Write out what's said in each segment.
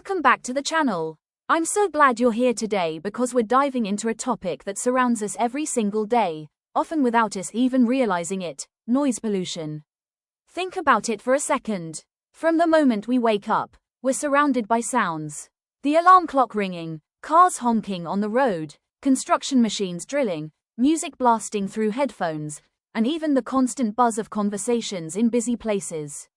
Welcome back to the channel. I'm so glad you're here today because we're diving into a topic that surrounds us every single day, often without us even realizing it: noise pollution. Think about it for a second. From the moment we wake up, we're surrounded by sounds. The alarm clock ringing, cars honking on the road, construction machines drilling, music blasting through headphones, and even the constant buzz of conversations in busy places.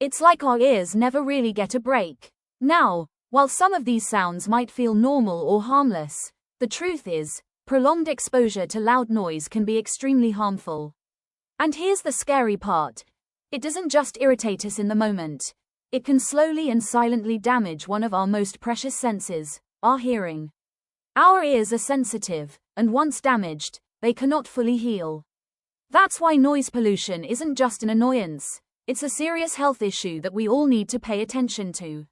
It's like our ears never really get a break. Now, while some of these sounds might feel normal or harmless, the truth is, prolonged exposure to loud noise can be extremely harmful. And here's the scary part. It doesn't just irritate us in the moment. It can slowly and silently damage one of our most precious senses, our hearing. Our ears are sensitive, and once damaged, they cannot fully heal. That's why noise pollution isn't just an annoyance. It's a serious health issue that we all need to pay attention to.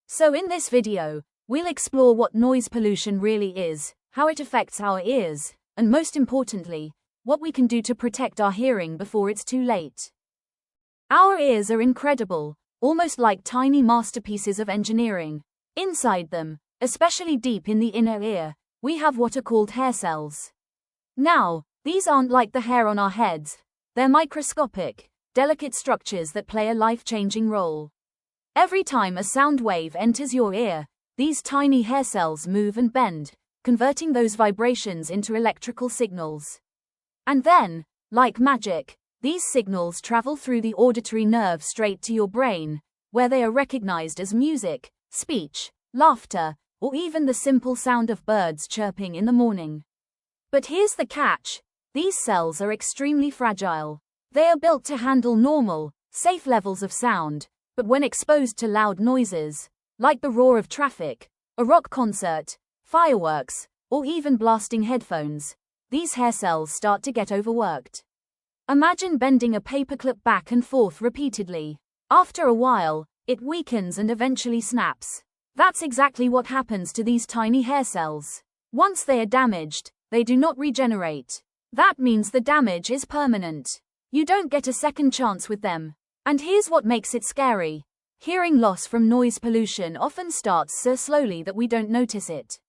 So in this video, we'll explore what noise pollution really is, how it affects our ears, and most importantly, what we can do to protect our hearing before it's too late. Our ears are incredible, almost like tiny masterpieces of engineering. Inside them, especially deep in the inner ear, we have what are called hair cells. Now, these aren't like the hair on our heads. They're microscopic, delicate structures that play a life-changing role. Every time a sound wave enters your ear, these tiny hair cells move and bend, converting those vibrations into electrical signals. And then, like magic, these signals travel through the auditory nerve straight to your brain, where they are recognized as music, speech, laughter, or even the simple sound of birds chirping in the morning. But here's the catch: these cells are extremely fragile. They are built to handle normal, safe levels of sound, but when exposed to loud noises, like the roar of traffic, a rock concert, fireworks, or even blasting headphones, these hair cells start to get overworked. Imagine bending a paperclip back and forth repeatedly. After a while, it weakens and eventually snaps. That's exactly what happens to these tiny hair cells. Once they are damaged, they do not regenerate. That means the damage is permanent. You don't get a second chance with them. And here's what makes it scary. Hearing loss from noise pollution often starts so slowly that we don't notice it.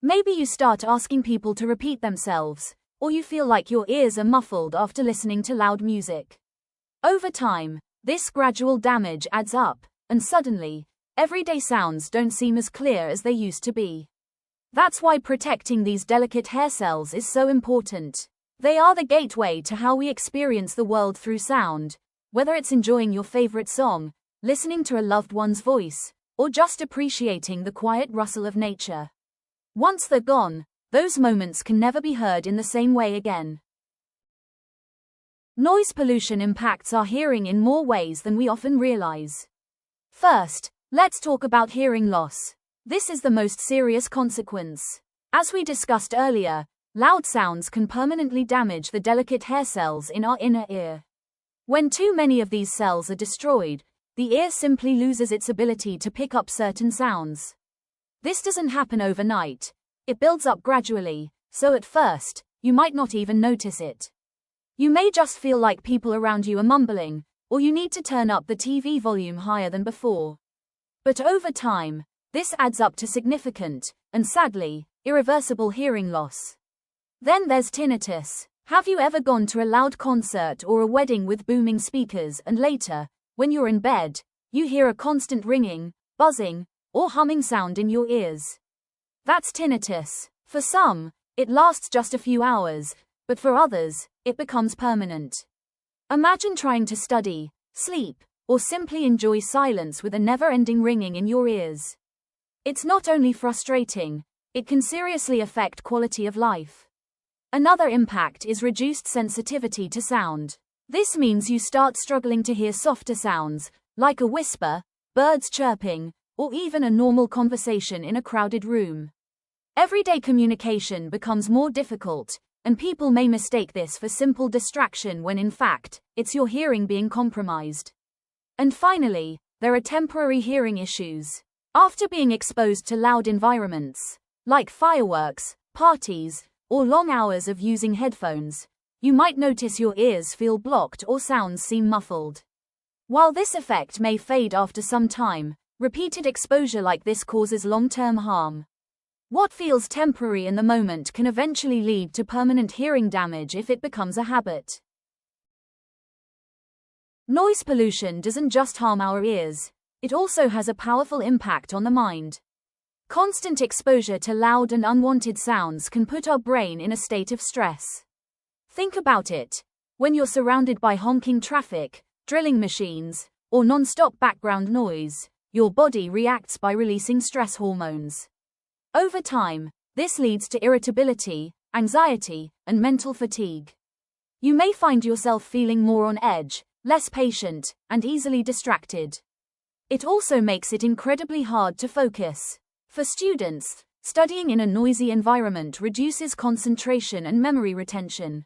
Maybe you start asking people to repeat themselves, or you feel like your ears are muffled after listening to loud music. Over time, this gradual damage adds up, and suddenly, everyday sounds don't seem as clear as they used to be. That's why protecting these delicate hair cells is so important. They are the gateway to how we experience the world through sound. Whether it's enjoying your favorite song, listening to a loved one's voice, or just appreciating the quiet rustle of nature. Once they're gone, those moments can never be heard in the same way again. Noise pollution impacts our hearing in more ways than we often realize. First, let's talk about hearing loss. This is the most serious consequence. As we discussed earlier, loud sounds can permanently damage the delicate hair cells in our inner ear. When too many of these cells are destroyed, the ear simply loses its ability to pick up certain sounds. This doesn't happen overnight. It builds up gradually, so at first, you might not even notice it. You may just feel like people around you are mumbling, or you need to turn up the TV volume higher than before. But over time, this adds up to significant, and sadly, irreversible hearing loss. Then there's tinnitus. Have you ever gone to a loud concert or a wedding with booming speakers and later, when you're in bed, you hear a constant ringing, buzzing, or humming sound in your ears? That's tinnitus. For some, it lasts just a few hours, but for others, it becomes permanent. Imagine trying to study, sleep, or simply enjoy silence with a never-ending ringing in your ears. It's not only frustrating, it can seriously affect quality of life. Another impact is reduced sensitivity to sound. This means you start struggling to hear softer sounds, like a whisper, birds chirping, or even a normal conversation in a crowded room. Everyday communication becomes more difficult, and people may mistake this for simple distraction when in fact, it's your hearing being compromised. And finally, there are temporary hearing issues. After being exposed to loud environments, like fireworks, parties, or long hours of using headphones, you might notice your ears feel blocked or sounds seem muffled. While this effect may fade after some time, Repeated exposure like this causes long-term harm. What feels temporary in the moment can eventually lead to permanent hearing damage if it becomes a habit. Noise pollution doesn't just harm our ears, it also has a powerful impact on the mind. Constant exposure to loud and unwanted sounds can put our brain in a state of stress. Think about it. When you're surrounded by honking traffic, drilling machines, or non-stop background noise, your body reacts by releasing stress hormones. Over time, this leads to irritability, anxiety, and mental fatigue. You may find yourself feeling more on edge, less patient, and easily distracted. It also makes it incredibly hard to focus. For students, studying in a noisy environment reduces concentration and memory retention.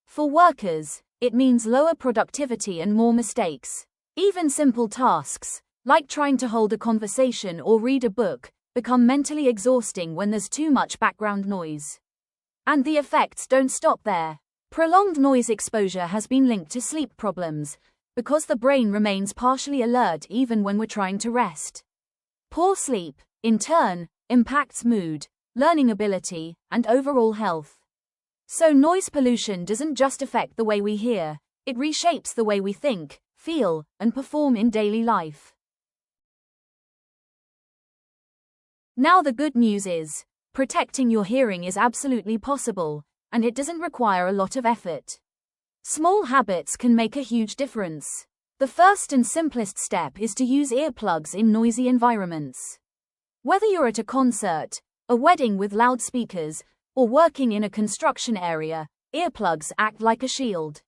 For workers, it means lower productivity and more mistakes. Even simple tasks, like trying to hold a conversation or read a book, become mentally exhausting when there's too much background noise. And the effects don't stop there. Prolonged noise exposure has been linked to sleep problems, because the brain remains partially alert even when we're trying to rest. Poor sleep, in turn, impacts mood, learning ability, and overall health. So noise pollution doesn't just affect the way we hear, it reshapes the way we think, feel, and perform in daily life. Now the good news is, protecting your hearing is absolutely possible, and it doesn't require a lot of effort. Small habits can make a huge difference. The first and simplest step is to use earplugs in noisy environments. Whether you're at a concert, a wedding with loudspeakers, or working in a construction area, earplugs act like a shield.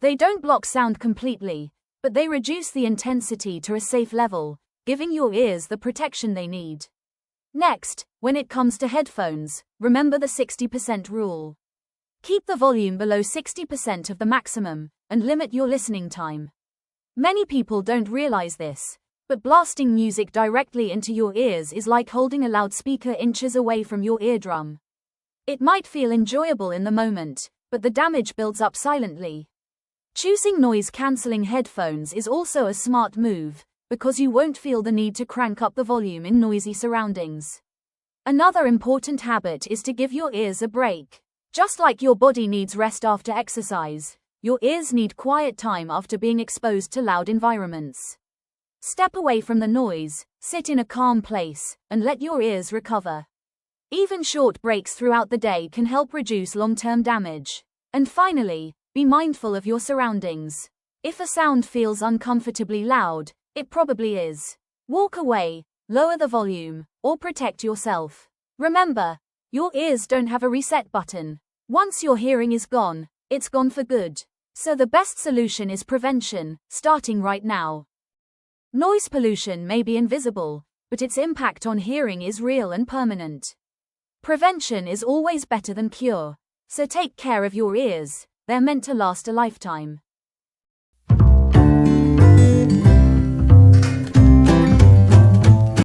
They don't block sound completely, but they reduce the intensity to a safe level, giving your ears the protection they need. Next, when it comes to headphones, remember the 60% rule. Keep the volume below 60% of the maximum, and limit your listening time. Many people don't realize this, but blasting music directly into your ears is like holding a loudspeaker inches away from your eardrum. It might feel enjoyable in the moment, but the damage builds up silently. Choosing noise-canceling headphones is also a smart move, because you won't feel the need to crank up the volume in noisy surroundings. Another important habit is to give your ears a break. Just like your body needs rest after exercise, your ears need quiet time after being exposed to loud environments. Step away from the noise, sit in a calm place, and let your ears recover. Even short breaks throughout the day can help reduce long-term damage. And finally, be mindful of your surroundings. If a sound feels uncomfortably loud, it probably is. Walk away, lower the volume, or protect yourself. Remember, your ears don't have a reset button. Once your hearing is gone, it's gone for good. So the best solution is prevention, starting right now. Noise pollution may be invisible, but its impact on hearing is real and permanent. Prevention is always better than cure. So take care of your ears, they're meant to last a lifetime.